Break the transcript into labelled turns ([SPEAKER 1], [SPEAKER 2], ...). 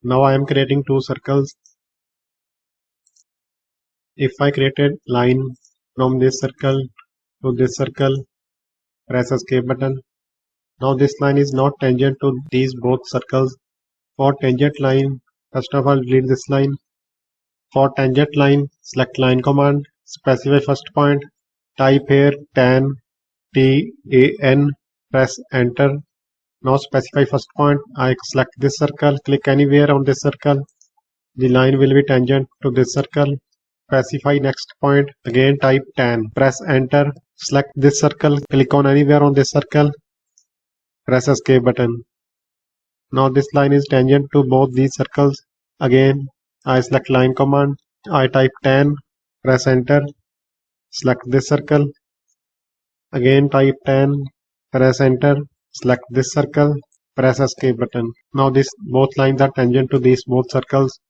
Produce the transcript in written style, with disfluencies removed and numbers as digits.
[SPEAKER 1] Now I am creating two circles. If I created line from this circle to this circle, press escape button. Now this line is not tangent to these both circles. For tangent line, first of all delete this line. For tangent line, select line command, specify first point, type here tan, TAN, press enter. Now specify first point. I select this circle, click anywhere on this circle. The line will be tangent to this circle. Specify next point. Again type tan. Press enter. Select this circle, click on anywhere on this circle. Press escape button. Now this line is tangent to both these circles. Again I select line command. I type tan. Press enter. Select this circle. Again type tan. Press enter. Select this circle. Press escape button. Now both lines are tangent to these both circles.